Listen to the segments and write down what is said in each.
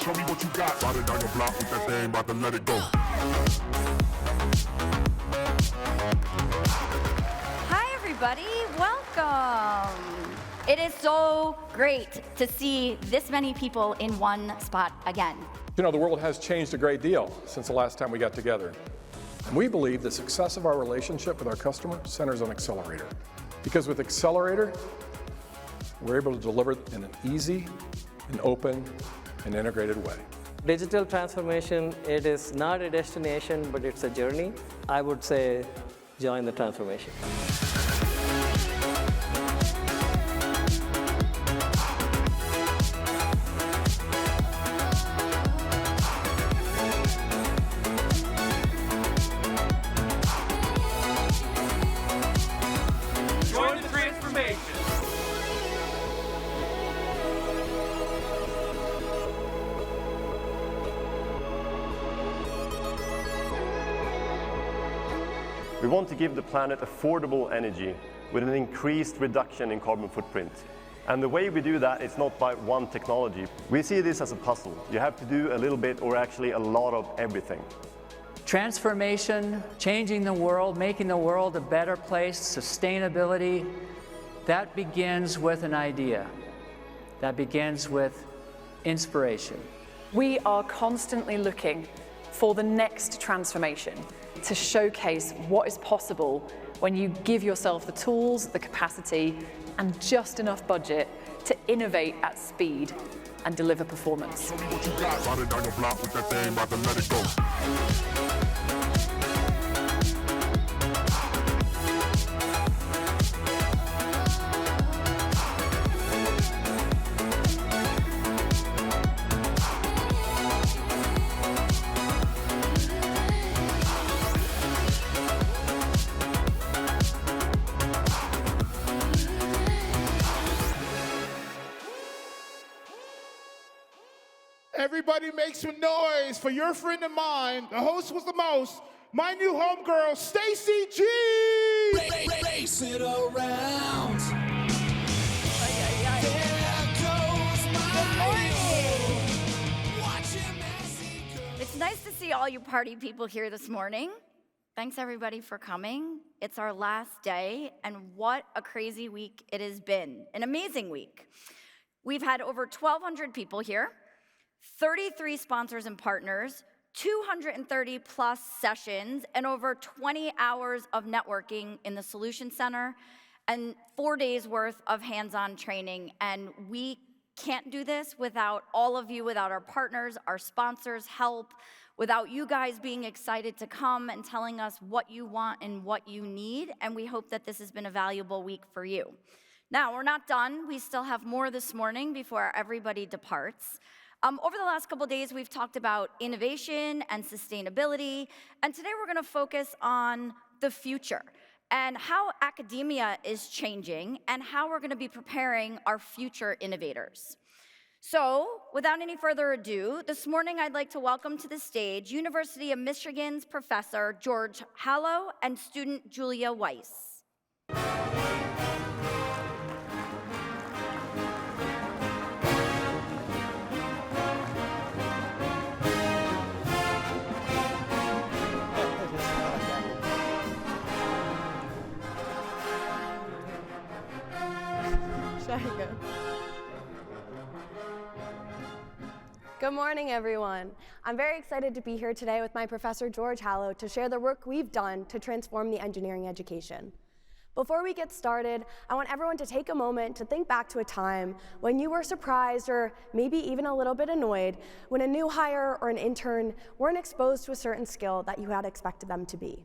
Show me what you got. Ride it down your block with that thing, about to let it go. Hi, everybody. Welcome. It is so great to see this many people in one spot again. You know, the world has changed a great deal since the last time we got together. And we believe the success of our relationship with our customer centers on Accelerator. Because with Accelerator, we're able to deliver in an easy, an open, and integrated way. Digital transformation, it is not a destination, but it's a journey. I would say join the transformation. Join the transformation. We want to give the planet affordable energy with an increased reduction in carbon footprint. And the way we do that is not by one technology. We see this as a puzzle. You have to do a little bit or actually a lot of everything. Transformation, changing the world, making the world a better place, sustainability, that begins with an idea. That begins with inspiration. We are constantly looking for the next transformation to showcase what is possible when you give yourself the tools, the capacity, and just enough budget to innovate at speed and deliver performance. Show me what you got. Ride it down your block with that thing, about to let it go. Everybody make some noise for your friend of mine. The host was the most. My new homegirl, Stacy G. Race it around. It's nice to see all you party people here this morning. Thanks, everybody, for coming. It's our last day, and what a crazy week it has been. An amazing week. We've had over 1,200 people here, 33 sponsors and partners, 230 plus sessions, and over 20 hours of networking in the Solution Center, and 4 days worth of hands-on training. And we can't do this without all of you, without our partners, our sponsors' help, without you guys being excited to come and telling us what you want and what you need. And we hope that this has been a valuable week for you. Now, we're not done. We still have more this morning before everybody departs. Over the last couple days, we've talked about innovation and sustainability, and today we're going to focus on the future and how academia is changing and how we're going to be preparing our future innovators. So, without any further ado, this morning I'd like to welcome to the stage University of Michigan's Professor George Halow and student Julia Weiss. Good morning, everyone. I'm very excited to be here today with my professor, George Halow, to share the work we've done to transform the engineering education. Before we get started, I want everyone to take a moment to think back to a time when you were surprised or maybe even a little bit annoyed when a new hire or an intern weren't exposed to a certain skill that you had expected them to be.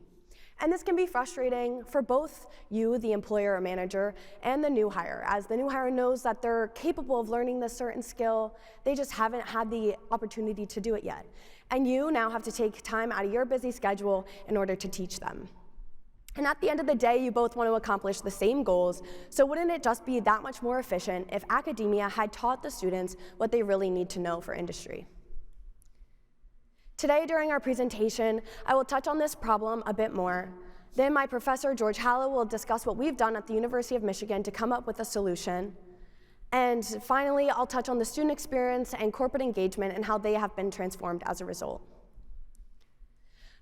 And this can be frustrating for both you, the employer or manager, and the new hire, as the new hire knows that they're capable of learning this certain skill, they just haven't had the opportunity to do it yet. And you now have to take time out of your busy schedule in order to teach them. And at the end of the day, you both want to accomplish the same goals, so wouldn't it just be that much more efficient if academia had taught the students what they really need to know for industry? Today, during our presentation, I will touch on this problem a bit more. Then my professor, George Halow, will discuss what we've done at the University of Michigan to come up with a solution. And finally, I'll touch on the student experience and corporate engagement and how they have been transformed as a result.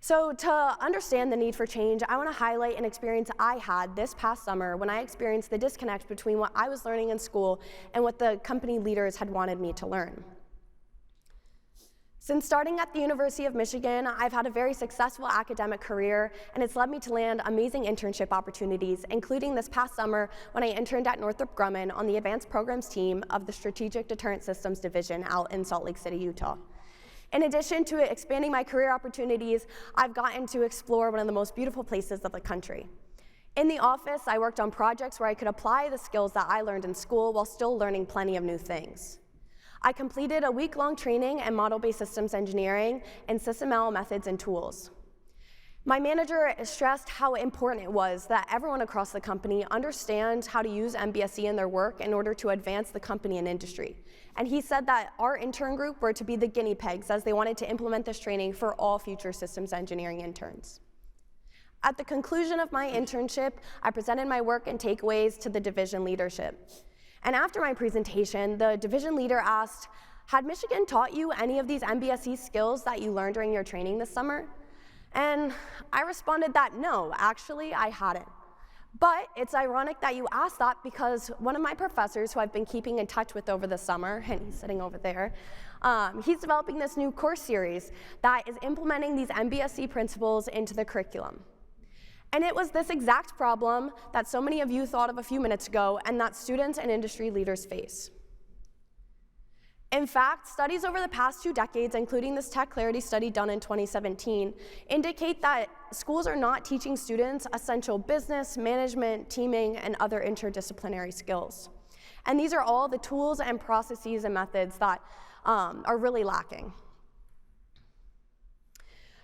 So to understand the need for change, I want to highlight an experience I had this past summer when I experienced the disconnect between what I was learning in school and what the company leaders had wanted me to learn. Since starting at the University of Michigan, I've had a very successful academic career, and it's led me to land amazing internship opportunities, including this past summer when I interned at Northrop Grumman on the Advanced Programs team of the Strategic Deterrent Systems Division out in Salt Lake City, Utah. In addition to expanding my career opportunities, I've gotten to explore one of the most beautiful places of the country. In the office, I worked on projects where I could apply the skills that I learned in school while still learning plenty of new things. I completed a week-long training in model-based systems engineering and SysML methods and tools. My manager stressed how important it was that everyone across the company understand how to use MBSE in their work in order to advance the company and industry. And he said that our intern group were to be the guinea pigs as they wanted to implement this training for all future systems engineering interns. At the conclusion of my internship, I presented my work and takeaways to the division leadership. And after my presentation, the division leader asked, "Had Michigan taught you any of these MBSE skills that you learned during your training this summer?" And I responded that no, actually, I hadn't. But it's ironic that you asked that because one of my professors who I've been keeping in touch with over the summer, and he's sitting over there, he's developing this new course series that is implementing these MBSE principles into the curriculum. And it was this exact problem that so many of you thought of a few minutes ago and that students and industry leaders face. In fact, studies over the past 2 decades, including this Tech Clarity study done in 2017, indicate that schools are not teaching students essential business, management, teaming, and other interdisciplinary skills. And these are all the tools and processes and methods that are really lacking.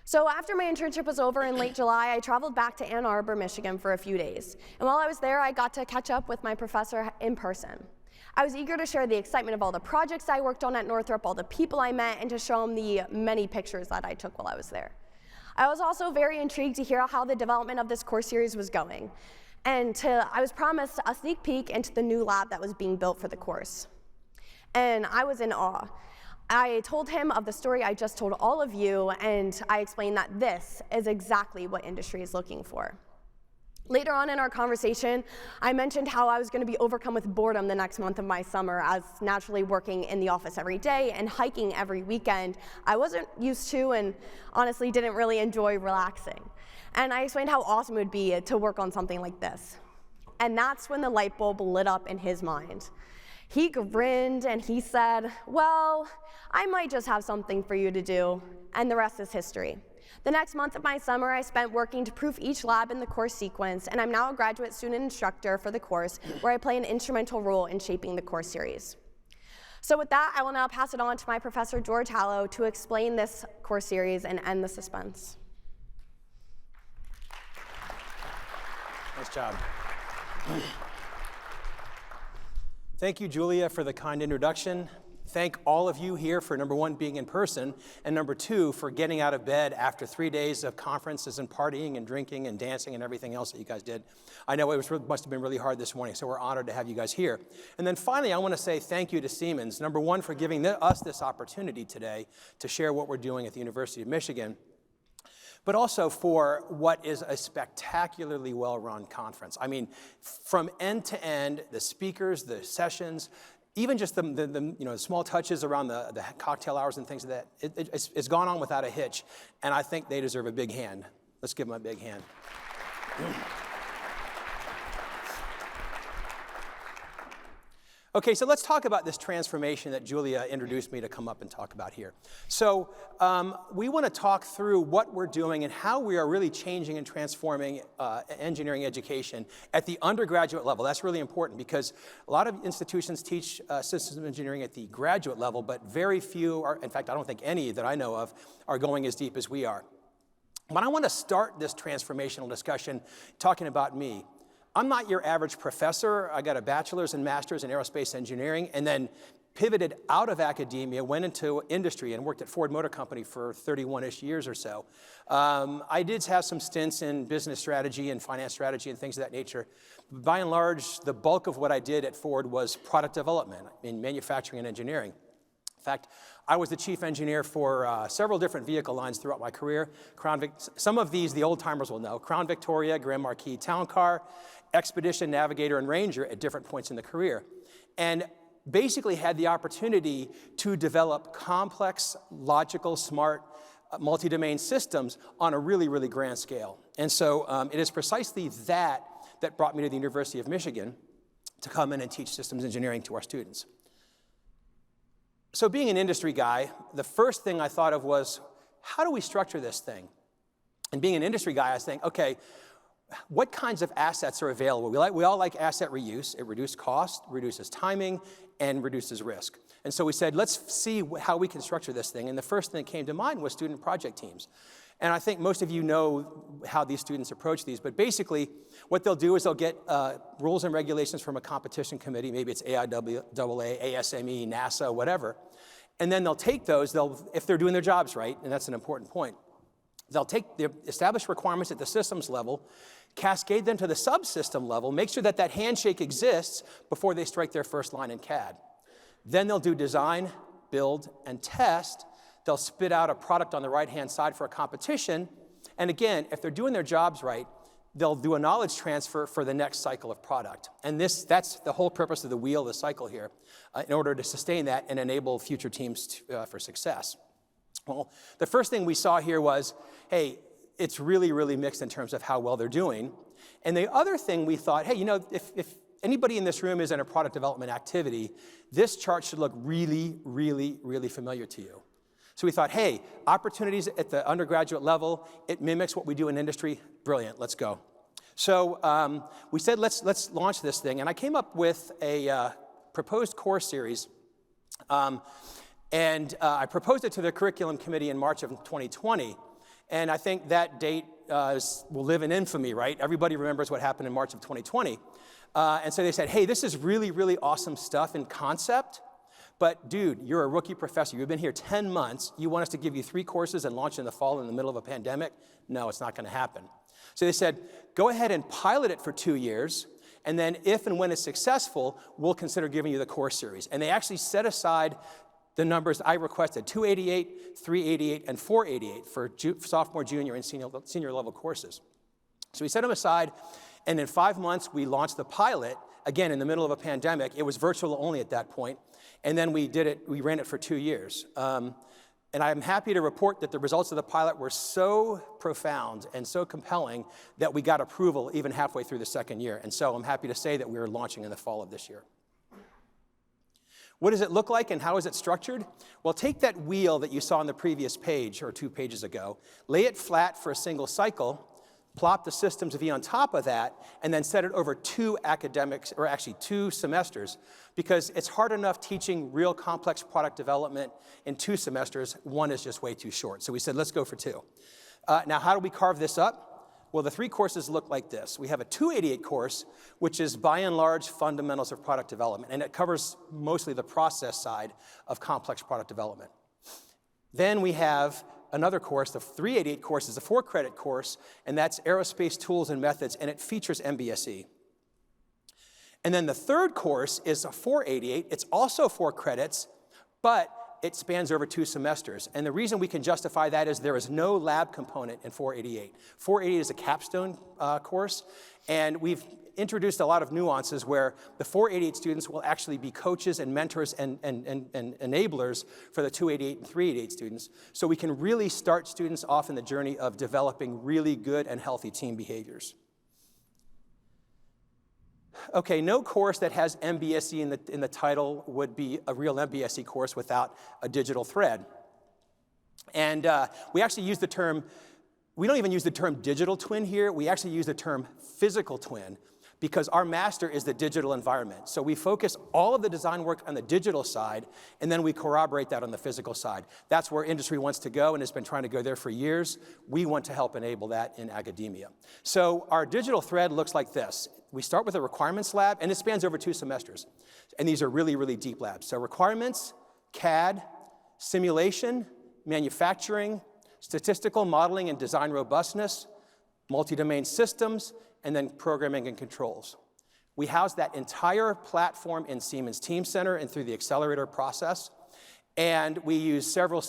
So after my internship was over in late July, I traveled back to Ann Arbor, Michigan for a few days. And while I was there, I got to catch up with my professor in person. I was eager to share the excitement of all the projects I worked on at Northrop, all the people I met, and to show him the many pictures that I took while I was there. I was also very intrigued to hear how the development of this course series was going. And I was promised a sneak peek into the new lab that was being built for the course. And I was in awe. I told him of the story I just told all of you, and I explained that this is exactly what industry is looking for. Later on in our conversation, I mentioned how I was going to be overcome with boredom the next month of my summer, as naturally working in the office every day and hiking every weekend, I wasn't used to and honestly didn't really enjoy relaxing. And I explained how awesome it would be to work on something like this. And that's when the light bulb lit up in his mind. He grinned and he said, "Well, I might just have something for you to do," and the rest is history. The next month of my summer, I spent working to proof each lab in the course sequence, and I'm now a graduate student instructor for the course, where I play an instrumental role in shaping the course series. So with that, I will now pass it on to my professor, George Halow, to explain this course series and end the suspense. Nice job. Thank you, Julia, for the kind introduction. Thank all of you here for, number one, being in person, and number two, for getting out of bed after 3 days of conferences and partying and drinking and dancing and everything else that you guys did. I know it must have been really hard this morning, so we're honored to have you guys here. And then finally, I want to say thank you to Siemens, number one, for giving us this opportunity today to share what we're doing at the University of Michigan, but also for what is a spectacularly well-run conference. I mean, from end to end, the speakers, the sessions, even just the small touches around the cocktail hours and things like that, it's gone on without a hitch, and I think they deserve a big hand. Let's give them a big hand. Okay, so let's talk about this transformation that Julia introduced me to come up and talk about here. So we want to talk through what we're doing and how we are really changing and transforming engineering education at the undergraduate level. That's really important because a lot of institutions teach systems engineering at the graduate level, but very few are, in fact, I don't think any that I know of, are going as deep as we are. But I want to start this transformational discussion talking about me. I'm not your average professor. I got a bachelor's and master's in aerospace engineering, and then pivoted out of academia, went into industry, and worked at Ford Motor Company for 31-ish years or so. I did have some stints in business strategy and finance strategy and things of that nature. By and large, the bulk of what I did at Ford was product development in manufacturing and engineering. In fact, I was the chief engineer for several different vehicle lines throughout my career. Some of these, the old timers will know. Crown Victoria, Grand Marquis Town Car, Expedition, Navigator, and Ranger at different points in the career. And basically had the opportunity to develop complex, logical, smart, multi-domain systems on a really, really grand scale. And so it is precisely that brought me to the University of Michigan to come in and teach systems engineering to our students. So being an industry guy, the first thing I thought of was, how do we structure this thing? And being an industry guy, I was thinking, okay, what kinds of assets are available? We all like asset reuse. It reduces cost, reduces timing, and reduces risk. And so we said, let's see how we can structure this thing. And the first thing that came to mind was student project teams. And I think most of you know how these students approach these, but basically what they'll do is they'll get rules and regulations from a competition committee, maybe it's AIAA, ASME, NASA, whatever, and then they'll take those, if they're doing their jobs right, and that's an important point, they'll take the established requirements at the systems level, cascade them to the subsystem level, make sure that that handshake exists before they strike their first line in CAD. Then they'll do design, build, and test. They'll spit out a product on the right-hand side for a competition. And again, if they're doing their jobs right, they'll do a knowledge transfer for the next cycle of product. And that's the whole purpose of the wheel, the cycle here, in order to sustain that and enable future teams for success. Well, the first thing we saw here was, hey, it's really, really mixed in terms of how well they're doing. And the other thing we thought, hey, you know, if anybody in this room is in a product development activity, this chart should look really, really, really familiar to you. So we thought, hey, opportunities at the undergraduate level, it mimics what we do in industry. Brilliant, let's go. So we said, let's launch this thing. And I came up with a proposed course series. And I proposed it to the curriculum committee in March of 2020. And I think that date will live in infamy, right? Everybody remembers what happened in March of 2020. And so they said, hey, this is really, really awesome stuff in concept. But dude, you're a rookie professor. You've been here 10 months. You want us to give you 3 courses and launch in the fall in the middle of a pandemic? No, it's not going to happen. So they said, go ahead and pilot it for 2 years. And then if and when it's successful, we'll consider giving you the course series. And they actually set aside the numbers I requested, 288, 388, and 488 for sophomore, junior, and senior level courses. So we set them aside, and in 5 months, we launched the pilot, again, in the middle of a pandemic. It was virtual only at that point. And then we ran it for 2 years. And I'm happy to report that the results of the pilot were so profound and so compelling that we got approval even halfway through the second year. And so I'm happy to say that we are launching in the fall of this year. What does it look like and how is it structured? Well, take that wheel that you saw on the previous page or 2 pages ago, lay it flat for a single cycle, plop the systems V on top of that, and then set it over 2 academics, or actually 2 semesters, because it's hard enough teaching real complex product development in 2 semesters. 1 is just way too short. So we said, let's go for 2. Now, how do we carve this up? Well, the 3 courses look like this. We have a 288 course, which is by and large fundamentals of product development, and it covers mostly the process side of complex product development. Then we have another course, the 388 course is a 4-credit course, and that's aerospace tools and methods, and it features MBSE. And then the 3rd course is a 488. It's also 4 credits, but it spans over 2 semesters. And the reason we can justify that is there is no lab component in 488. 488 is a capstone course, and we've introduced a lot of nuances where the 488 students will actually be coaches and mentors and enablers for the 288 and 388 students. So we can really start students off in the journey of developing really good and healthy team behaviors. Okay, no course that has MBSE in the title would be a real MBSE course without a digital thread. And we actually use the term, we don't even use the term digital twin here, we actually use the term physical twin, because our master is the digital environment. So we focus all of the design work on the digital side, and then we corroborate that on the physical side. That's where industry wants to go and has been trying to go there for years. We want to help enable that in academia. So our digital thread looks like this. We start with a requirements lab, and it spans over 2 semesters. And these are really, really deep labs. So requirements, CAD, simulation, manufacturing, statistical modeling and design robustness, multi-domain systems, and then programming and controls. We house that entire platform in Siemens Teamcenter and through the accelerator process. And we use several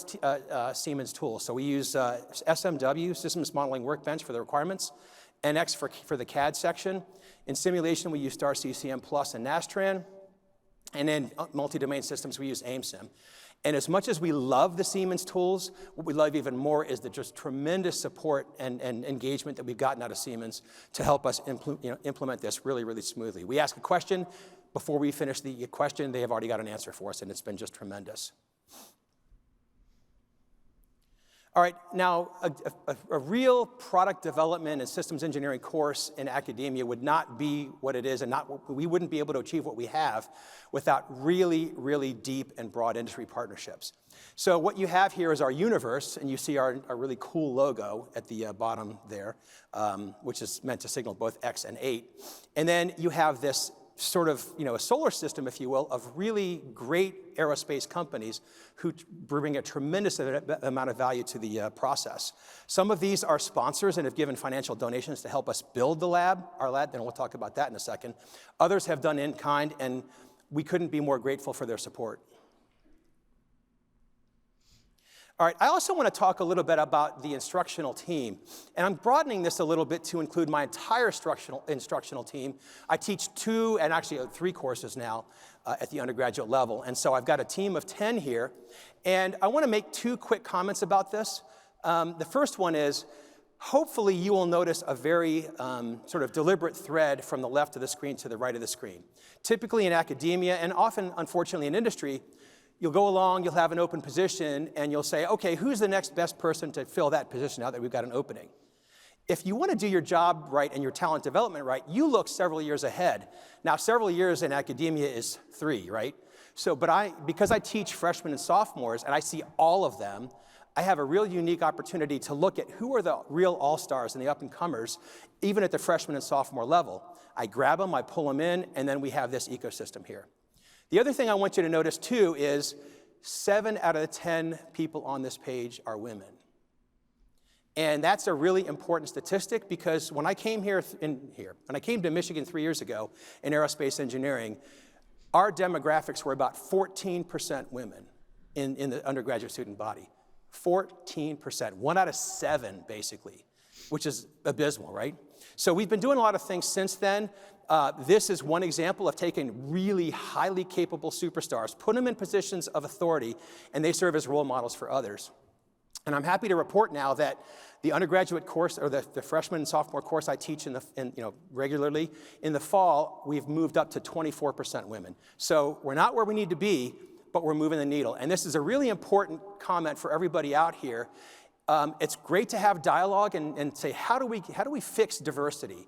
Siemens tools. So we use SMW, Systems Modeling Workbench, for the requirements, NX for the CAD section. In simulation, we use Star CCM Plus and Nastran. And in multi-domain systems, we use AIMSIM. And as much as we love the Siemens tools, what we love even more is the just tremendous support and engagement that we've gotten out of Siemens to help us implement this really, really smoothly. We ask a question. Before we finish the question, they have already got an answer for us, and it's been just tremendous. All right, now a real product development and systems engineering course in academia would not be what it is, and we wouldn't be able to achieve what we have without really, really deep and broad industry partnerships. So what you have here is our universe, and you see our really cool logo at the bottom there, which is meant to signal both X and 8. And then you have this sort of, a solar system, if you will, of really great aerospace companies who bring a tremendous amount of value to the process. Some of these are sponsors and have given financial donations to help us build our lab, and we'll talk about that in a second. Others have done in kind, and we couldn't be more grateful for their support. All right, I also want to talk a little bit about the instructional team. And I'm broadening this a little bit to include my entire instructional team. I teach 2 and actually 3 courses now at the undergraduate level. And so I've got a team of 10 here. And I want to make 2 quick comments about this. The first one is, hopefully you will notice a very sort of deliberate thread from the left of the screen to the right of the screen. Typically in academia, and often, unfortunately, in industry, you'll go along, you'll have an open position, and you'll say, okay, who's the next best person to fill that position now that we've got an opening? If you want to do your job right and your talent development right, you look several years ahead. Now, several years in academia is 3, right? So, because I teach freshmen and sophomores, and I see all of them, I have a real unique opportunity to look at who are the real all-stars and the up-and-comers, even at the freshman and sophomore level. I grab them, I pull them in, and then we have this ecosystem here. The other thing I want you to notice, too, is 7 out of the 10 people on this page are women. And that's a really important statistic because when I came when I came to Michigan 3 years ago in aerospace engineering, our demographics were about 14% women in the undergraduate student body. 14%, 1 out of 7, basically, which is abysmal, right? So we've been doing a lot of things since then. This is one example of taking really highly capable superstars, put them in positions of authority, and they serve as role models for others. And I'm happy to report now that the undergraduate course, or the freshman and sophomore course I teach regularly, in the fall, we've moved up to 24% women. So we're not where we need to be, but we're moving the needle. And this is a really important comment for everybody out here. It's great to have dialogue and say, how do we fix diversity?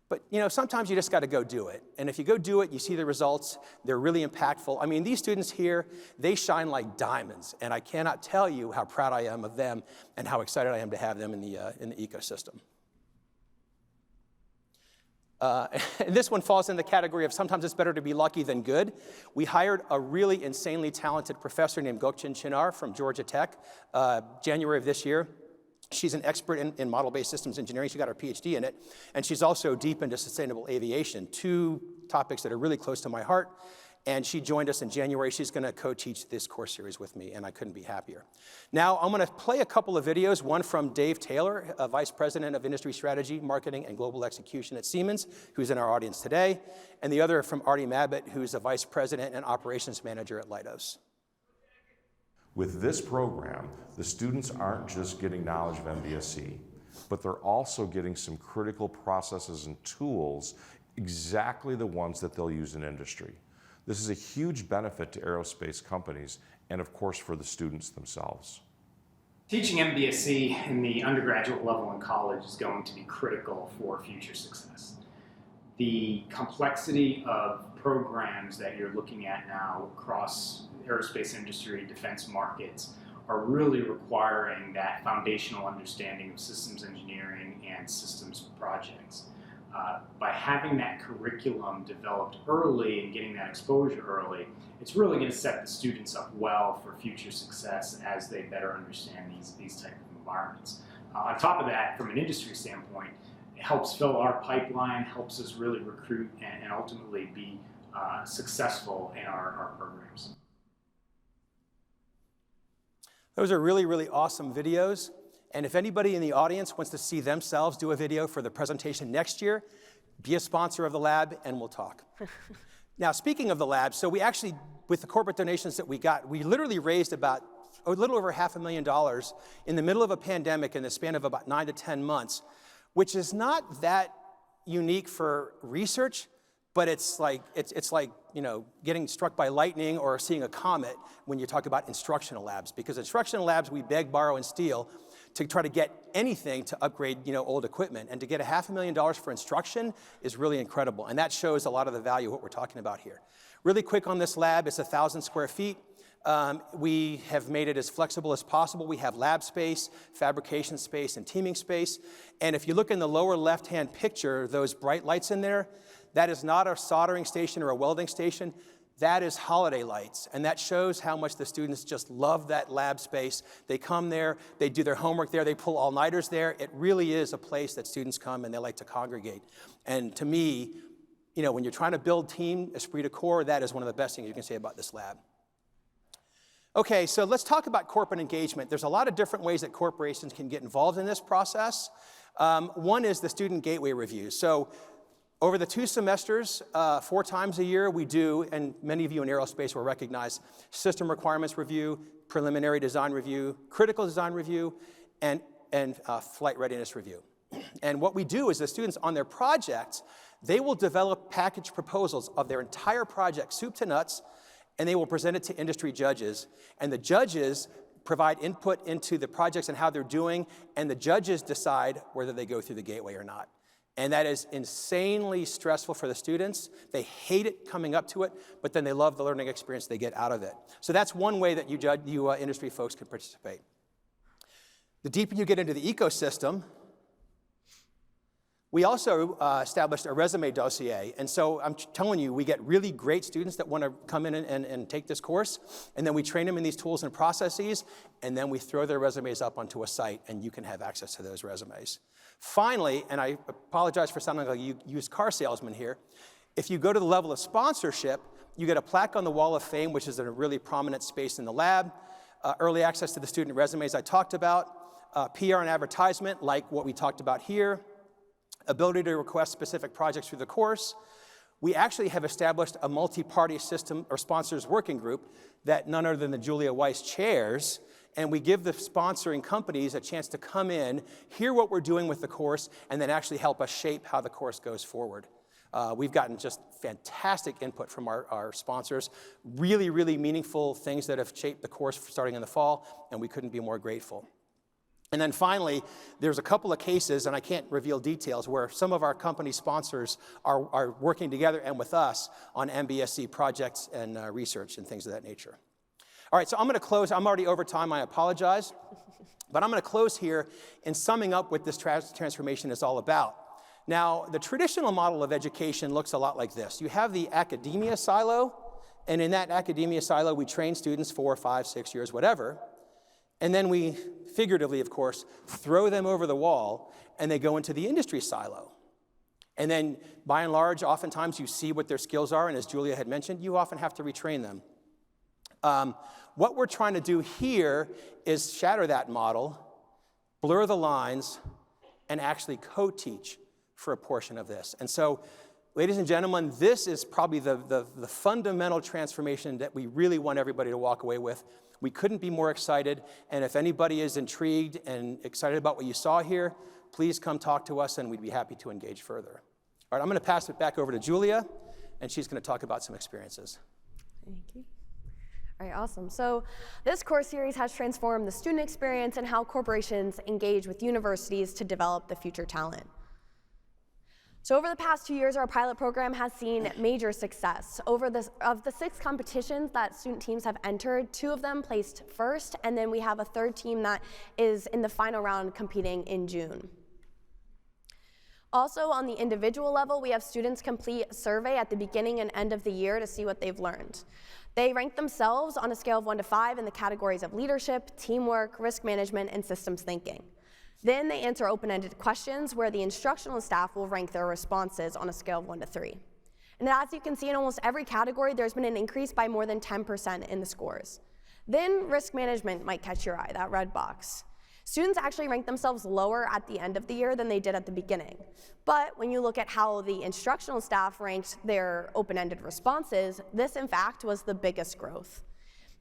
But sometimes you just got to go do it. And if you go do it, you see the results. They're really impactful. I mean, these students here, they shine like diamonds. And I cannot tell you how proud I am of them and how excited I am to have them in the ecosystem. And this one falls in the category of sometimes it's better to be lucky than good. We hired a really insanely talented professor named Gokchin Chinar from Georgia Tech, January of this year. She's an expert in model-based systems engineering. She got her PhD in it. And she's also deep into sustainable aviation, 2 topics that are really close to my heart. And she joined us in January. She's going to co-teach this course series with me, and I couldn't be happier. Now, I'm going to play a couple of videos, one from Dave Taylor, Vice President of Industry Strategy, Marketing, and Global Execution at Siemens, who's in our audience today, and the other from Artie Mabbitt, who's a Vice President and Operations Manager at Leidos. With this program, the students aren't just getting knowledge of MBSE, but they're also getting some critical processes and tools, exactly the ones that they'll use in industry. This is a huge benefit to aerospace companies and, of course, for the students themselves. Teaching MBSE in the undergraduate level in college is going to be critical for future success. the complexity of programs that you're looking at now across aerospace industry, defense markets, are really requiring that foundational understanding of systems engineering and systems projects. By having that curriculum developed early and getting that exposure early, it's really going to set the students up well for future success as they better understand these type of environments. On top of that, from an industry standpoint, it helps fill our pipeline, helps us really recruit and ultimately be successful in our programs. Those are really, really awesome videos. And if anybody in the audience wants to see themselves do a video for the presentation next year, be a sponsor of the lab and we'll talk. Now, speaking of the lab, so we actually, with the corporate donations that we got, we literally raised about a little over $500,000 in the middle of a pandemic in the span of about 9 to 10 months, which is not that unique for research, but it's like getting struck by lightning or seeing a comet when you talk about instructional labs, because instructional labs we beg, borrow, and steal to try to get anything to upgrade old equipment, and to get $500,000 for instruction is really incredible, and that shows a lot of the value of what we're talking about here. Really quick on this lab, it's 1,000 square feet. We have made it as flexible as possible. We have lab space, fabrication space, and teaming space. And if you look in the lower left-hand picture, those bright lights in there, that is not a soldering station or a welding station. That is holiday lights. And that shows how much the students just love that lab space. They come there, they do their homework there, they pull all-nighters there. It really is a place that students come and they like to congregate. And to me, when you're trying to build team, esprit de corps, that is one of the best things you can say about this lab. Okay, so let's talk about corporate engagement. There's a lot of different ways that corporations can get involved in this process. One is the student gateway review. So over the 2 semesters, 4 times a year, we do, and many of you in aerospace will recognize, system requirements review, preliminary design review, critical design review, and flight readiness review. And what we do is the students on their projects, they will develop package proposals of their entire project, soup to nuts, and they will present it to industry judges. And the judges provide input into the projects and how they're doing, and the judges decide whether they go through the gateway or not. And that is insanely stressful for the students. They hate it coming up to it, but then they love the learning experience they get out of it. So that's one way that you industry folks can participate. The deeper you get into the ecosystem, we also established a resume dossier. And so I'm telling you, we get really great students that want to come in and take this course. And then we train them in these tools and processes. And then we throw their resumes up onto a site, and you can have access to those resumes. Finally, and I apologize for sounding like a used car salesman here, if you go to the level of sponsorship, you get a plaque on the Wall of Fame, which is in a really prominent space in the lab, early access to the student resumes I talked about, PR and advertisement, like what we talked about here, ability to request specific projects through the course. We actually have established a multi-party system or sponsors working group that none other than the Julia Weiss chairs, and we give the sponsoring companies a chance to come in, hear what we're doing with the course, and then actually help us shape how the course goes forward. We've gotten just fantastic input from our sponsors, really, really meaningful things that have shaped the course starting in the fall, and we couldn't be more grateful. And then finally, there's a couple of cases, and I can't reveal details, where some of our company sponsors are working together and with us on MBSC projects and research and things of that nature. All right, so I'm going to close. I'm already over time. I apologize. But I'm going to close here in summing up what this transformation is all about. Now, the traditional model of education looks a lot like this. You have the academia silo, and in that academia silo, we train students 4, 5, 6 years, whatever. And then we, figuratively, of course, throw them over the wall, and they go into the industry silo. And then, by and large, oftentimes you see what their skills are, and as Julia had mentioned, you often have to retrain them. What we're trying to do here is shatter that model, blur the lines, and actually co-teach for a portion of this. And so, ladies and gentlemen, this is probably the fundamental transformation that we really want everybody to walk away with. We couldn't be more excited, and if anybody is intrigued and excited about what you saw here, please come talk to us, and we'd be happy to engage further. All right, I'm going to pass it back over to Julia, and she's going to talk about some experiences. Thank you. All right, awesome. So this course series has transformed the student experience and how corporations engage with universities to develop the future talent. So over the past 2 years, our pilot program has seen major success. Of the 6 competitions that student teams have entered, 2 of them placed first, and then we have a 3rd team that is in the final round competing in June. Also, on the individual level, we have students complete a survey at the beginning and end of the year to see what they've learned. They rank themselves on a scale of 1 to 5 in the categories of leadership, teamwork, risk management, and systems thinking. Then they answer open-ended questions where the instructional staff will rank their responses on a scale of 1 to 3. And as you can see, in almost every category, there's been an increase by more than 10% in the scores. Then risk management might catch your eye, that red box. Students actually rank themselves lower at the end of the year than they did at the beginning. But when you look at how the instructional staff ranked their open-ended responses, this in fact was the biggest growth.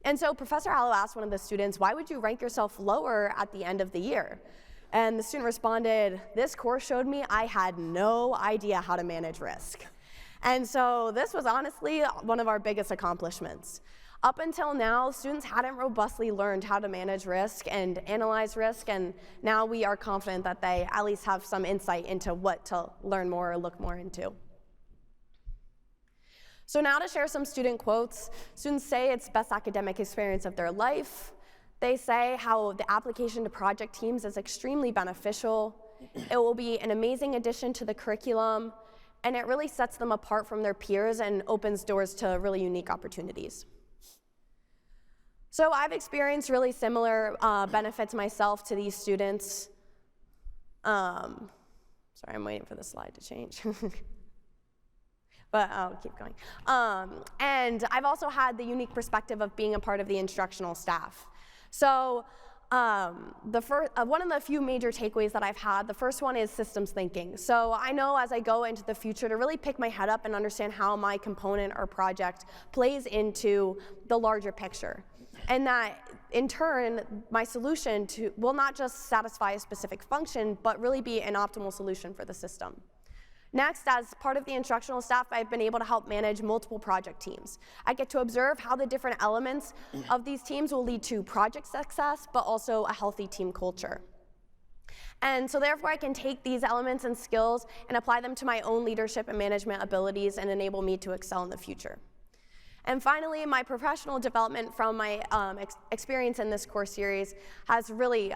And so Professor Halow asked one of the students, why would you rank yourself lower at the end of the year? And the student responded, this course showed me I had no idea how to manage risk. And so this was honestly one of our biggest accomplishments. Up until now, students hadn't robustly learned how to manage risk and analyze risk, and now we are confident that they at least have some insight into what to learn more or look more into. So now to share some student quotes. Students say it's the best academic experience of their life. They say how the application to project teams is extremely beneficial. It will be an amazing addition to the curriculum, and it really sets them apart from their peers and opens doors to really unique opportunities. So I've experienced really similar benefits myself to these students. Sorry, I'm waiting for the slide to change. But I'll keep going. And I've also had the unique perspective of being a part of the instructional staff. So one of the few major takeaways that I've had, the first one is systems thinking. So I know as I go into the future to really pick my head up and understand how my component or project plays into the larger picture. And that, in turn, my solution will not just satisfy a specific function, but really be an optimal solution for the system. Next, as part of the instructional staff, I've been able to help manage multiple project teams. I get to observe how the different elements of these teams will lead to project success, but also a healthy team culture. And so therefore, I can take these elements and skills and apply them to my own leadership and management abilities and enable me to excel in the future. And finally, my professional development from my experience in this course series has really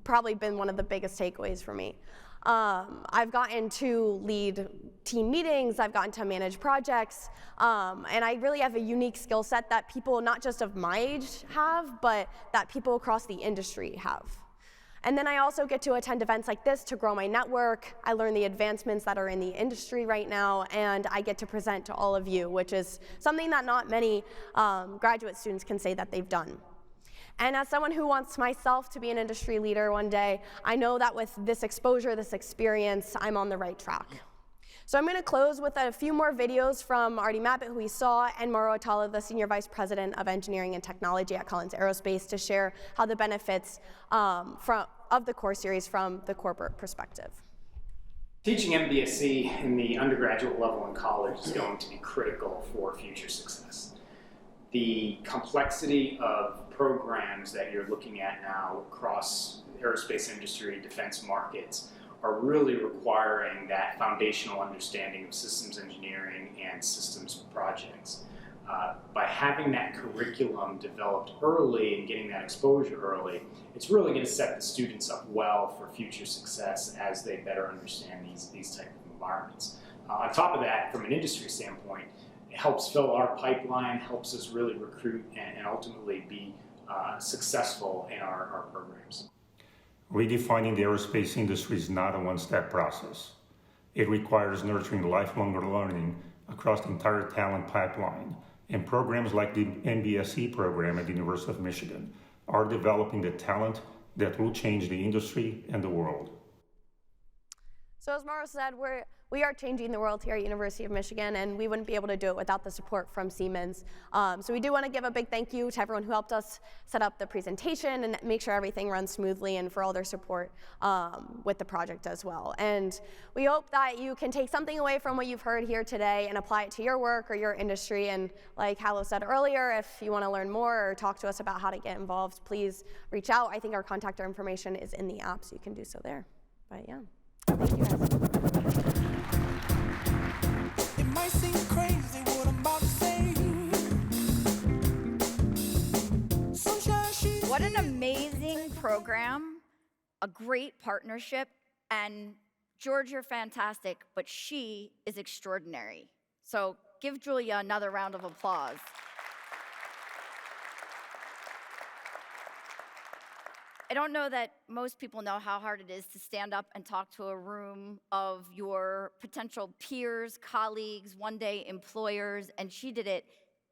probably been one of the biggest takeaways for me. I've gotten to lead team meetings, I've gotten to manage projects, and I really have a unique skill set that people not just of my age have, but that people across the industry have. And then I also get to attend events like this to grow my network. I learn the advancements that are in the industry right now, and I get to present to all of you, which is something that not many graduate students can say that they've done. And as someone who wants myself to be an industry leader one day, I know that with this exposure, this experience, I'm on the right track. So I'm going to close with a few more videos from Artie Mabbitt, who we saw, and Mauro Atala, the Senior Vice President of Engineering and Technology at Collins Aerospace, to share how the benefits of the course series from the corporate perspective. Teaching MBSC in the undergraduate level in college is going to be critical for future success. The complexity of programs that you're looking at now across the aerospace industry, defense markets, are really requiring that foundational understanding of systems engineering and systems projects. By having that curriculum developed early and getting that exposure early, it's really going to set the students up well for future success as they better understand these type of environments. On top of that, from an industry standpoint, it helps fill our pipeline, helps us really recruit and ultimately be successful in our programs. Redefining the aerospace industry is not a one-step process. It requires nurturing lifelong learning across the entire talent pipeline, and programs like the MBSE program at the University of Michigan are developing the talent that will change the industry and the world. So as Mauro said, we are changing the world here at University of Michigan, and we wouldn't be able to do it without the support from Siemens. So we do want to give a big thank you to everyone who helped us set up the presentation and make sure everything runs smoothly, and for all their support with the project as well. And we hope that you can take something away from what you've heard here today and apply it to your work or your industry. And like Halow said earlier, if you want to learn more or talk to us about how to get involved, please reach out. I think our contact information is in the app, so you can do so there. But yeah. Thank you guys. program, a great partnership, and George, you're fantastic, but she is extraordinary. So give Julia another round of applause. I don't know that most people know how hard it is to stand up and talk to a room of your potential peers, colleagues, one-day employers, and she did it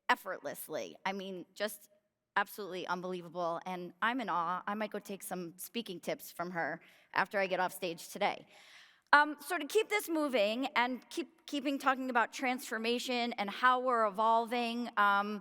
effortlessly. I mean, just absolutely unbelievable, and I'm in awe. I might go take some speaking tips from her after I get off stage today. So to keep this moving and keeping talking about transformation and how we're evolving and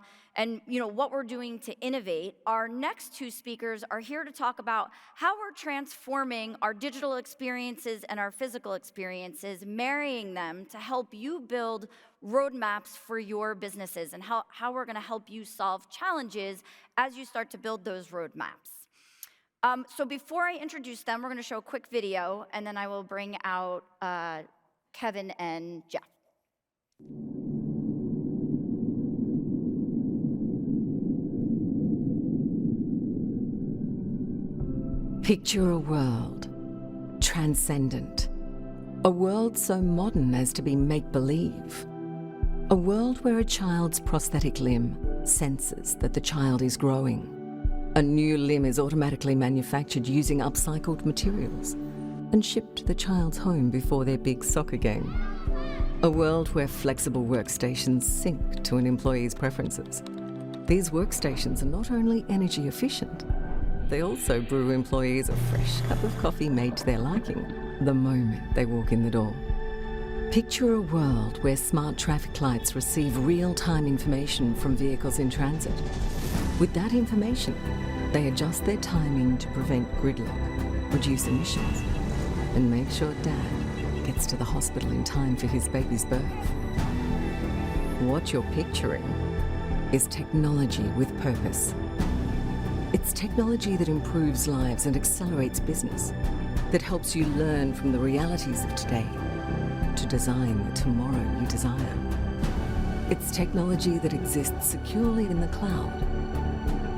what we're doing to innovate, our next two speakers are here to talk about how we're transforming our digital experiences and our physical experiences, marrying them to help you build roadmaps for your businesses and how we're going to help you solve challenges as you start to build those roadmaps. So before I introduce them, we're going to show a quick video, and then I will bring out Kevin and Jeff. Picture a world transcendent, a world so modern as to be make-believe, a world where a child's prosthetic limb senses that the child is growing. A new limb is automatically manufactured using upcycled materials and shipped to the child's home before their big soccer game. A world where flexible workstations sync to an employee's preferences. These workstations are not only energy efficient, they also brew employees a fresh cup of coffee made to their liking the moment they walk in the door. Picture a world where smart traffic lights receive real-time information from vehicles in transit. With that information, they adjust their timing to prevent gridlock, reduce emissions, and make sure Dad gets to the hospital in time for his baby's birth. What you're picturing is technology with purpose. It's technology that improves lives and accelerates business, that helps you learn from the realities of today to design the tomorrow you desire. It's technology that exists securely in the cloud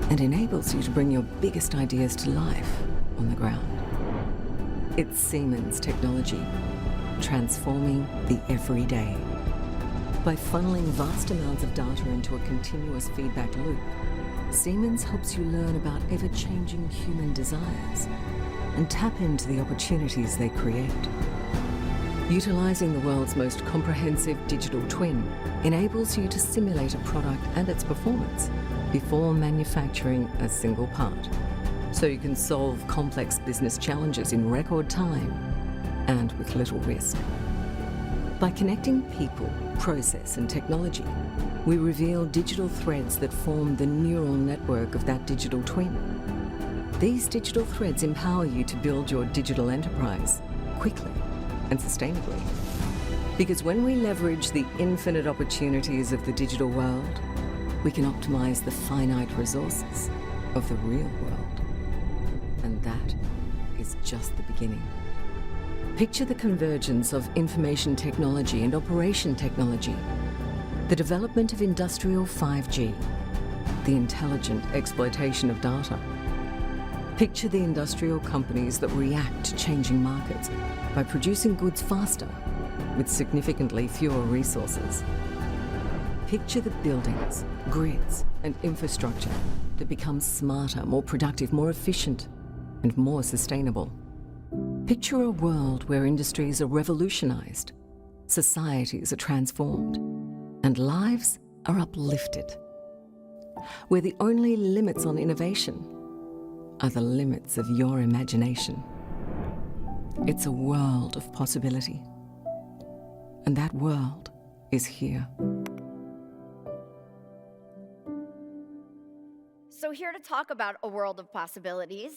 and enables you to bring your biggest ideas to life on the ground. It's Siemens technology, transforming the everyday. By funneling vast amounts of data into a continuous feedback loop, Siemens helps you learn about ever-changing human desires and tap into the opportunities they create. Utilizing the world's most comprehensive digital twin enables you to simulate a product and its performance before manufacturing a single part, so you can solve complex business challenges in record time and with little risk. By connecting people, process, and technology, we reveal digital threads that form the neural network of that digital twin. These digital threads empower you to build your digital enterprise quickly and sustainably. Because when we leverage the infinite opportunities of the digital world, we can optimize the finite resources of the real world. And that is just the beginning. Picture the convergence of information technology and operation technology, the development of industrial 5G, the intelligent exploitation of data. Picture the industrial companies that react to changing markets by producing goods faster with significantly fewer resources. Picture the buildings, grids, and infrastructure that become smarter, more productive, more efficient, and more sustainable. Picture a world where industries are revolutionized, societies are transformed, and lives are uplifted. Where the only limits on innovation are the limits of your imagination. It's a world of possibility. And that world is here. So here to talk about a world of possibilities,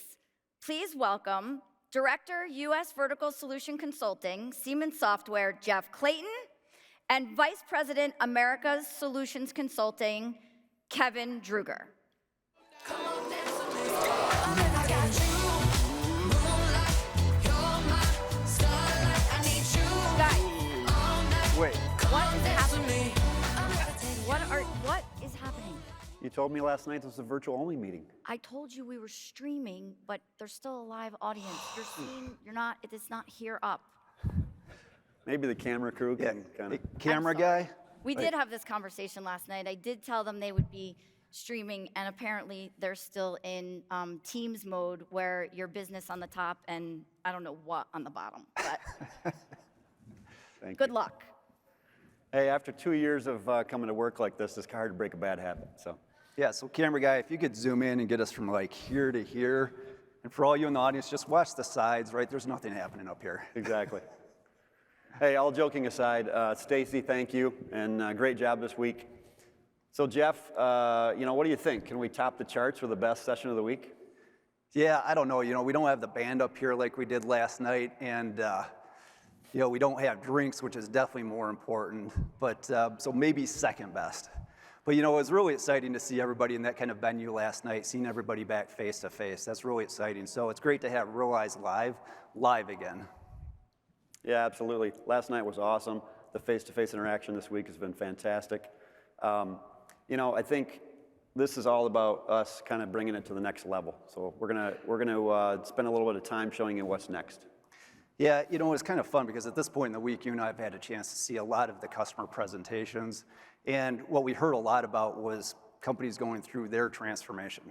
please welcome Director, U.S. Vertical Solution Consulting, Siemens Software, Jeff Clayton, and Vice President, Americas Solutions Consulting, Kevin Druger. Wait. What is happening? What is happening? You told me last night this was a virtual-only meeting. I told you we were streaming, but there's still a live audience. You're seeing, it's not here up. Maybe the camera crew can kind of... Camera guy? We did have this conversation last night. I did tell them they would be streaming, and apparently they're still in Teams mode where your business on the top and I don't know what on the bottom, but good luck. Hey, after 2 years of coming to work like this, it's hard to break a bad habit, so. Yeah, so camera guy, if you could zoom in and get us from like here to here, and for all you in the audience, just watch the sides, right? There's nothing happening up here. Exactly. Hey, all joking aside, Stacy, thank you, and great job this week. So Jeff, what do you think? Can we top the charts for the best session of the week? Yeah, I don't know. We don't have the band up here like we did last night, and we don't have drinks, which is definitely more important. But so maybe second best. But it was really exciting to see everybody in that kind of venue last night, seeing everybody back face to face. That's really exciting. So it's great to have Realize live again. Yeah, absolutely. Last night was awesome. The face-to-face interaction this week has been fantastic. I think this is all about us kind of bringing it to the next level. So we're gonna spend a little bit of time showing you what's next. Yeah, it's kind of fun because at this point in the week, you and I have had a chance to see a lot of the customer presentations. And what we heard a lot about was companies going through their transformation,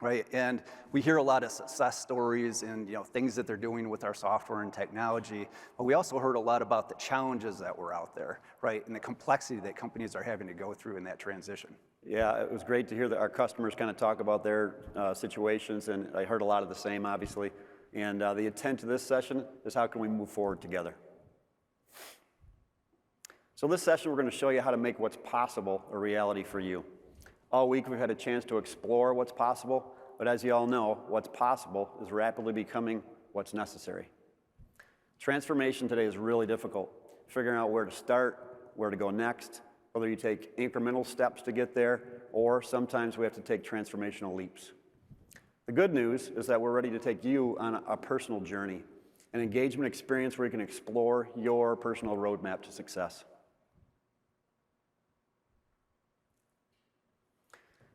right? And we hear a lot of success stories and things that they're doing with our software and technology. But we also heard a lot about the challenges that were out there, right? And the complexity that companies are having to go through in that transition. Yeah, it was great to hear that our customers kind of talk about their situations, and I heard a lot of the same, obviously. And the intent of this session is how can we move forward together. So this session, we're going to show you how to make what's possible a reality for you. All week we've had a chance to explore what's possible, but as you all know, what's possible is rapidly becoming what's necessary. Transformation today is really difficult. Figuring out where to start, where to go next, whether you take incremental steps to get there, or sometimes we have to take transformational leaps. The good news is that we're ready to take you on a personal journey, an engagement experience where you can explore your personal roadmap to success.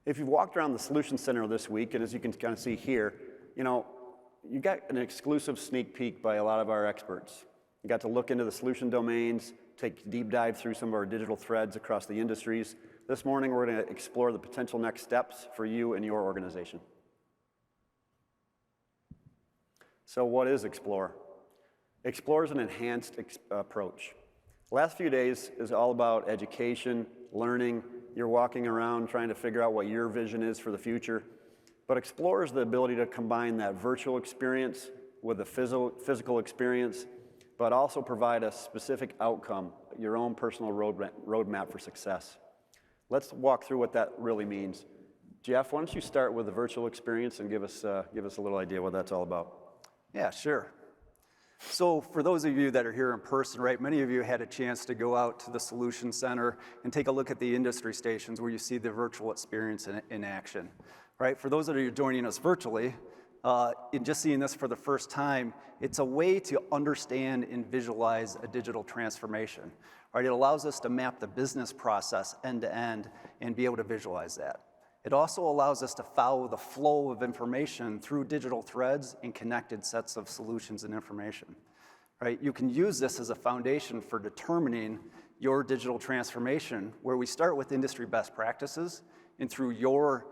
If you've walked around the Solution Center this week, and as you can kind of see here, you got an exclusive sneak peek by a lot of our experts. You got to look into the solution domains, take a deep dive through some of our digital threads across the industries. This morning, we're going to explore the potential next steps for you and your organization. So what is Explore? Explore is an enhanced approach. The last few days is all about education, learning. You're walking around trying to figure out what your vision is for the future. But Explore is the ability to combine that virtual experience with the physical experience, but also provide a specific outcome, your own personal roadmap for success. Let's walk through what that really means. Jeff, why don't you start with the virtual experience and give us a little idea what that's all about. Yeah, sure. So for those of you that are here in person, right, many of you had a chance to go out to the Solution Center and take a look at the industry stations where you see the virtual experience in action, right? For those of you joining us virtually, in just seeing this for the first time, it's a way to understand and visualize a digital transformation, right? It allows us to map the business process end to end and be able to visualize that. It also allows us to follow the flow of information through digital threads and connected sets of solutions and information, right? You can use this as a foundation for determining your digital transformation, where we start with industry best practices, and through your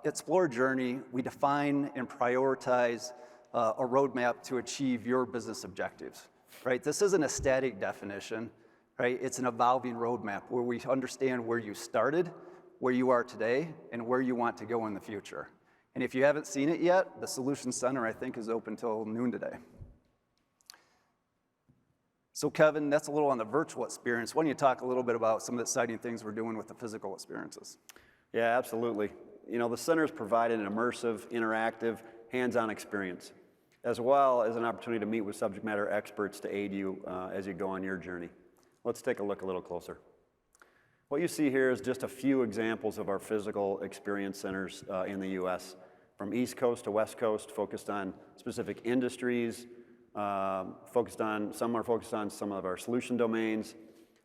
Explore journey, we define and prioritize a roadmap to achieve your business objectives, right? This isn't a static definition, right? It's an evolving roadmap where we understand where you started, where you are today, and where you want to go in the future. And if you haven't seen it yet, the Solution Center, I think, is open till noon today. So Kevin, that's a little on the virtual experience. Why don't you talk a little bit about some of the exciting things we're doing with the physical experiences? Yeah, absolutely. The centers provide an immersive, interactive, hands-on experience, as well as an opportunity to meet with subject matter experts to aid you as you go on your journey. Let's take a look a little closer. What you see here is just a few examples of our physical experience centers in the U.S., from East Coast to West Coast, focused on specific industries, some are focused on some of our solution domains,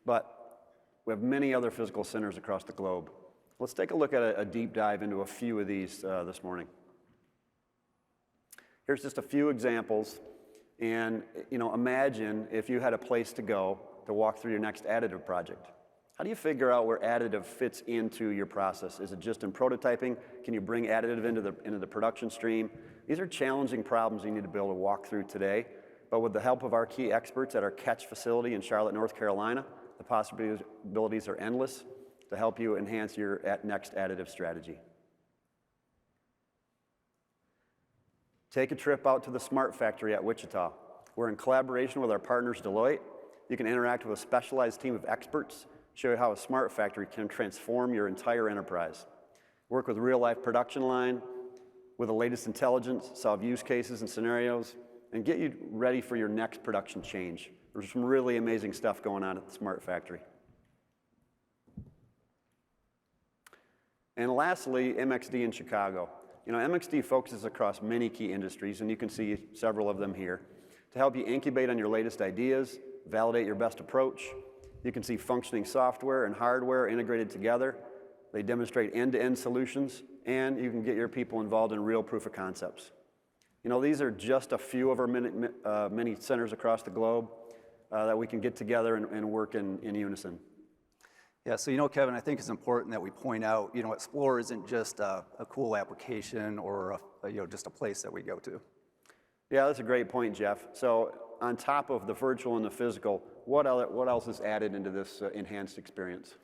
but we have many other physical centers across the globe. Let's take a look at a deep dive into a few of these this morning. Here's just a few examples, and imagine if you had a place to go to walk through your next additive project. How do you figure out where additive fits into your process? Is it just in prototyping? Can you bring additive into the production stream? These are challenging problems you need to be able to walk through today, but with the help of our key experts at our Catch facility in Charlotte, North Carolina, the possibilities are endless to help you enhance your next additive strategy. Take a trip out to the Smart Factory at Wichita, where in collaboration with our partners Deloitte, you can interact with a specialized team of experts, show you how a smart factory can transform your entire enterprise. Work with real-life production line, with the latest intelligence, solve use cases and scenarios, and get you ready for your next production change. There's some really amazing stuff going on at the Smart Factory. And lastly, MXD in Chicago. MXD focuses across many key industries, and you can see several of them here, to help you incubate on your latest ideas, validate your best approach. You can see functioning software and hardware integrated together. They demonstrate end-to-end solutions, and you can get your people involved in real proof of concepts. These are just a few of our many centers across the globe that we can get together and work in unison. Yeah, so Kevin, I think it's important that we point out, Explore isn't just a cool application or just a place that we go to. Yeah, that's a great point, Jeff. So on top of the virtual and the physical, what else is added into this enhanced experience?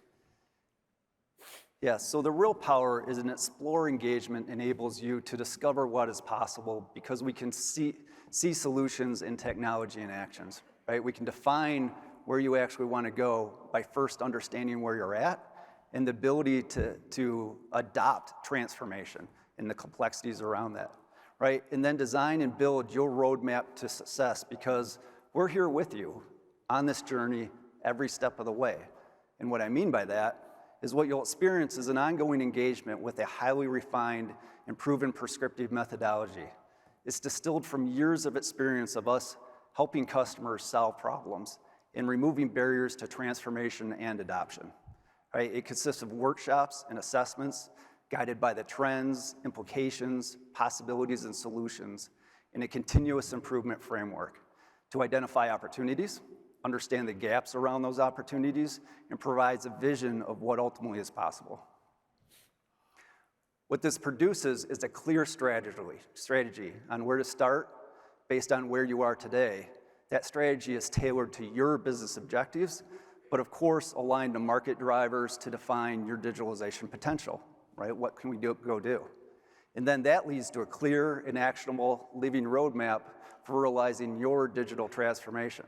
Yeah, so the real power is an Explore engagement enables you to discover what is possible because we can see solutions in technology and actions, right? We can define where you actually want to go by first understanding where you're at and the ability to adopt transformation and the complexities around that, right? And then design and build your roadmap to success because we're here with you on this journey every step of the way. And what I mean by that is what you'll experience is an ongoing engagement with a highly refined and proven prescriptive methodology. It's distilled from years of experience of us helping customers solve problems and removing barriers to transformation and adoption. Right? It consists of workshops and assessments guided by the trends, implications, possibilities, and solutions in a continuous improvement framework to identify opportunities, understand the gaps around those opportunities, and provides a vision of what ultimately is possible. What this produces is a clear strategy on where to start based on where you are today. That strategy is tailored to your business objectives, but of course aligned to market drivers to define your digitalization potential, right? What can we go do? And then that leads to a clear and actionable living roadmap for realizing your digital transformation.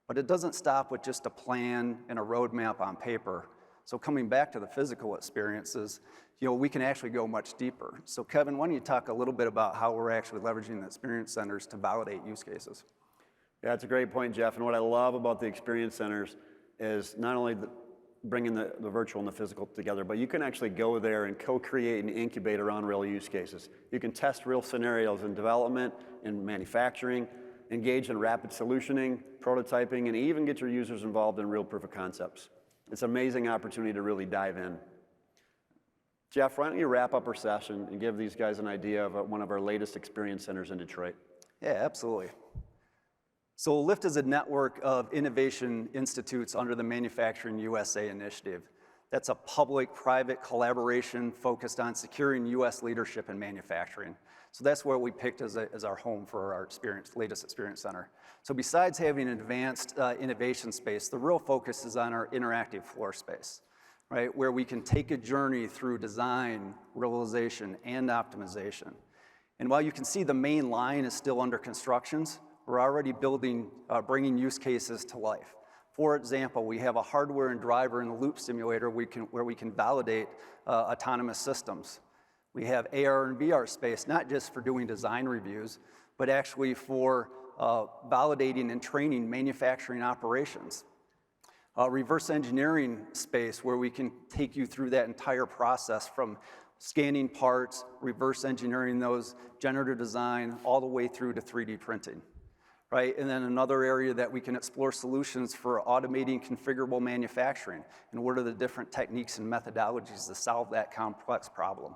But it doesn't stop with just a plan and a roadmap on paper. So coming back to the physical experiences, we can actually go much deeper. So Kevin, why don't you talk a little bit about how we're actually leveraging the experience centers to validate use cases? Yeah, that's a great point, Jeff. And what I love about the experience centers is not only bringing the virtual and the physical together, but you can actually go there and co-create and incubate around real use cases. You can test real scenarios in development, in manufacturing, engage in rapid solutioning, prototyping, and even get your users involved in real proof of concepts. It's an amazing opportunity to really dive in. Jeff, why don't you wrap up our session and give these guys an idea of one of our latest experience centers in Detroit? Yeah, absolutely. So LIFT is a network of innovation institutes under the Manufacturing USA initiative. That's a public-private collaboration focused on securing U.S. leadership in manufacturing. So that's where we picked as our home for our latest experience center. So besides having an advanced innovation space, the real focus is on our interactive floor space, right? Where we can take a journey through design, realization, and optimization. And while you can see the main line is still under constructions, we're already bringing use cases to life. For example, we have a hardware and driver in the loop simulator where we can validate autonomous systems. We have AR and VR space, not just for doing design reviews, but actually for validating and training manufacturing operations. Reverse engineering space where we can take you through that entire process from scanning parts, reverse engineering those, generative design, all the way through to 3D printing. right? And then another area that we can explore solutions for automating configurable manufacturing, and what are the different techniques and methodologies to solve that complex problem.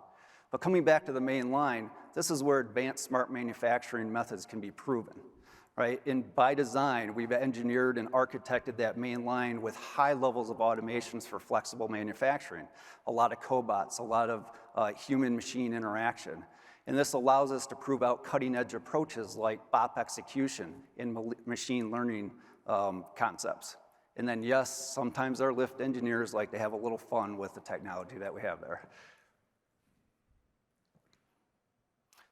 But coming back to the main line, this is where advanced smart manufacturing methods can be proven, right? And by design, we've engineered and architected that main line with high levels of automations for flexible manufacturing, a lot of cobots, a lot of human-machine interaction. And this allows us to prove out cutting-edge approaches like BOP execution in machine learning concepts. And then yes, sometimes our lift engineers like to have a little fun with the technology that we have there.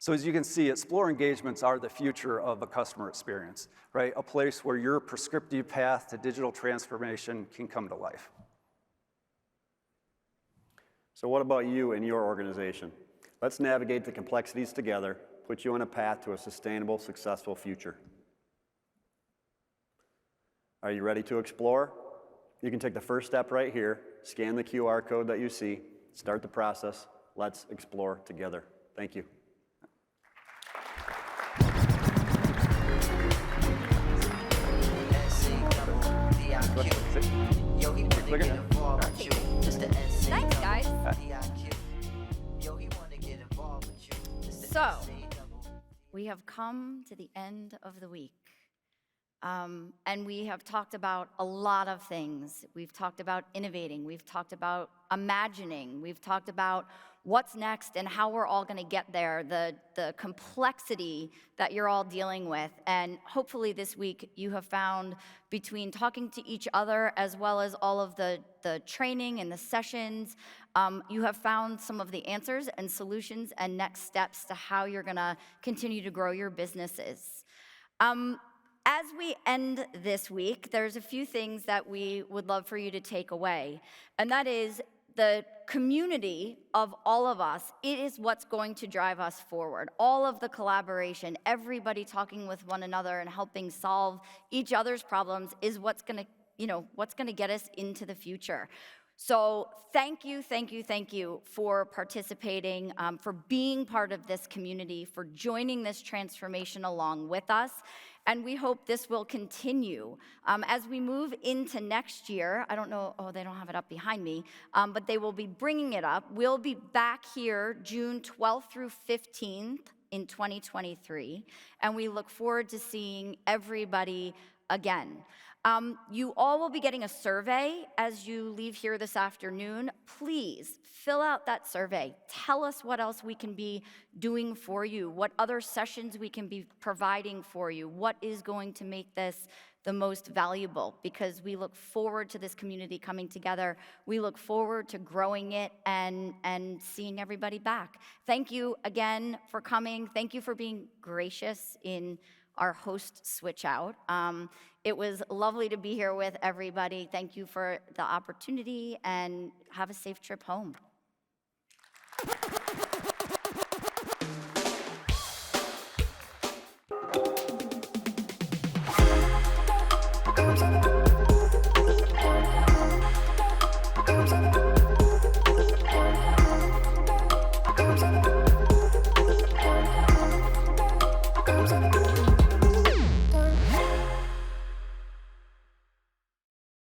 So as you can see, Explore engagements are the future of a customer experience, right? A place where your prescriptive path to digital transformation can come to life. So what about you and your organization? Let's navigate the complexities together, put you on a path to a sustainable, successful future. Are you ready to explore? You can take the first step right here, scan the QR code that you see, start the process. Let's explore together. Thank you. Thanks, guys. So, we have come to the end of the week. And we have talked about a lot of things. We've talked about innovating. We've talked about imagining. We've talked about what's next and how we're all going to get there, the complexity that you're all dealing with. And hopefully this week you have found, between talking to each other as well as all of the training and the sessions, you have found some of the answers and solutions and next steps to how you're going to continue to grow your businesses. As we end this week, there's a few things that we would love for you to take away, and that is the community of all of us. It is what's going to drive us forward. All of the collaboration, everybody talking with one another and helping solve each other's problems is what's going to get us into the future. So thank you for participating, for being part of this community, for joining this transformation along with us. And we hope this will continue. As we move into next year, I don't know, they don't have it up behind me, but they will be bringing it up. We'll be back here June 12th through 15th in 2023, and we look forward to seeing everybody again. You all will be getting a survey as you leave here this afternoon. Please fill out that survey. Tell us what else we can be doing for you, what other sessions we can be providing for you, what is going to make this the most valuable, because we look forward to this community coming together. We look forward to growing it and seeing everybody back. Thank you again for coming. Thank you for being gracious in our host switch out. It was lovely to be here with everybody. Thank you for the opportunity, and have a safe trip home. Comes